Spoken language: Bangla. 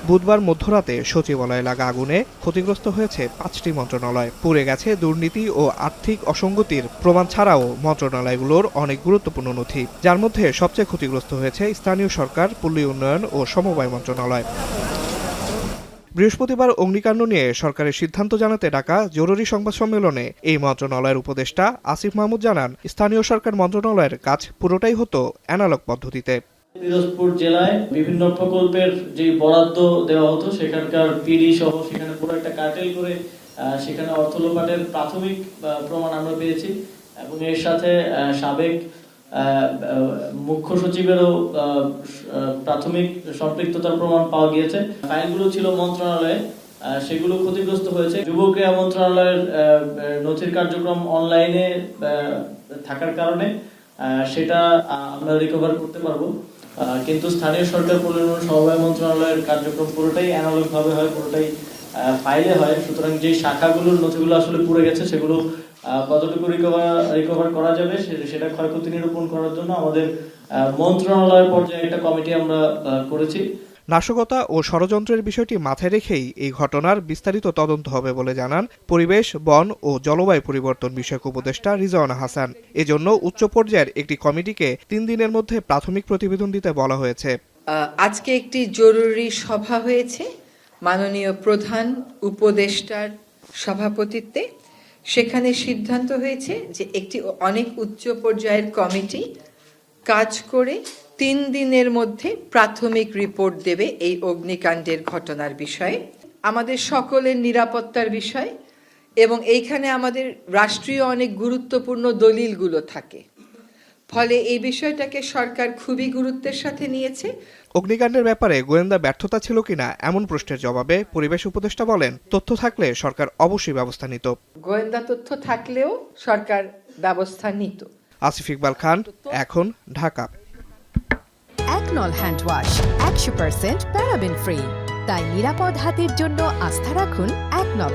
বুধবার মধ্যরাতে সচিবালয়ে লাগা আগুনে ক্ষতিগ্রস্ত হয়েছে ৫টি মন্ত্রণালয়। পুড়ে গেছে দুর্নীতি ও আর্থিক অসঙ্গতির প্রমাণ ছাড়াও মন্ত্রণালয়গুলোর অনেক গুরুত্বপূর্ণ নথি, যার মধ্যে সবচেয়ে ক্ষতিগ্রস্ত হয়েছে স্থানীয় সরকার, পল্লী উন্নয়ন ও সমবায় মন্ত্রণালয়। বৃহস্পতিবার অগ্নিকাণ্ড নিয়ে সরকারের সিদ্ধান্ত জানাতে ডাকা জরুরি সংবাদ সম্মেলনে এই মন্ত্রণালয়ের উপদেষ্টা আসিফ মাহমুদ জানান, স্থানীয় সরকার মন্ত্রণালয়ের কাজ পুরোটাই হতো অ্যানালগ পদ্ধতিতে। পিরোজপুর জেলায় বিভিন্ন প্রকল্পের যে বরাদ্দ দেওয়া হতো সেখানকার পিডি সহ সেখানে পুরো একটা কার্টেল করে সেখানে অর্থ লোপাটের প্রাথমিক প্রমাণ আমরা পেয়েছি এবং এর সাথে সাবেক মুখ্য সচিবেরও প্রাথমিক সম্পৃক্ততার প্রমাণ পাওয়া গিয়েছে। ফাইলগুলো ছিল মন্ত্রণালয়ে, সেগুলো ক্ষতিগ্রস্ত হয়েছে। যুব ক্রীড়া মন্ত্রণালয়ের নথির কার্যক্রম অনলাইনে থাকার কারণে সেটা আমরা রিকভার করতে পারবো, কিন্তু স্থানীয় সরকার পল্লী উন্নয়ন সমবায় মন্ত্রণালয়ের কার্যক্রম পুরোটাই অ্যানালগ ভাবে হয়, পুরোটাই ফাইলে হয়। সুতরাং যে শাখাগুলোর নথিগুলো আসলে পুড়ে গেছে সেগুলো কতটুকু রিকভার করা যাবে সেটা ক্ষয়ক্ষতি নিরূপণ করার জন্য আমাদের মন্ত্রণালয় পর্যায়ে একটা কমিটি আমরা করেছি। নাশকতা ও ষড়যন্ত্রের বিষয়টি মাথায় রেখেই এই ঘটনার বিস্তারিত তদন্ত হবে বলে জানান পরিবেশ, বন ও জলবায়ু পরিবর্তন বিষয়ক উপদেষ্টা রিজওয়ানা হাসান। এজন্য উচ্চ পর্যায়ের একটি কমিটিকে ৩ দিনের মধ্যে প্রাথমিক প্রতিবেদন দিতে বলা হয়েছে। আজকে একটি জরুরি সভা হয়েছে মাননীয় প্রধান উপদেষ্টার সভাপতিত্বে। সেখানে সিদ্ধান্ত হয়েছে যে একটি অনেক উচ্চ পর্যায়ের কমিটি কাজ করে ৩ দিনের মধ্যে প্রাথমিক রিপোর্ট দেবে এই অগ্নিকাণ্ডের ঘটনার বিষয়ে, আমাদের সকলের নিরাপত্তার বিষয়, এবং এইখানে আমাদের রাষ্ট্রীয় অনেক গুরুত্বপূর্ণ দলিলগুলো থাকে। ফলে এই বিষয়টাকে সরকার খুবই গুরুত্বের সাথে নিয়েছে। অগ্নিকাণ্ডের ব্যাপারে গোয়েন্দা ব্যর্থতা ছিল কিনা এমন প্রশ্নের জবাবে পরিবেশ উপদেষ্টা বলেন, তথ্য থাকলে সরকার অবশ্যই ব্যবস্থা নিত। গোয়েন্দা তথ্য থাকলেও সরকার ব্যবস্থা নিত। আসিফ ইকবাল খান, এখন, ঢাকা। একনল হ্যান্ড ওয়াশ 100% প্যারাবেন ফ্রি, তাই নিরাপদ হাতের জন্য আস্থা রাখুন একনল।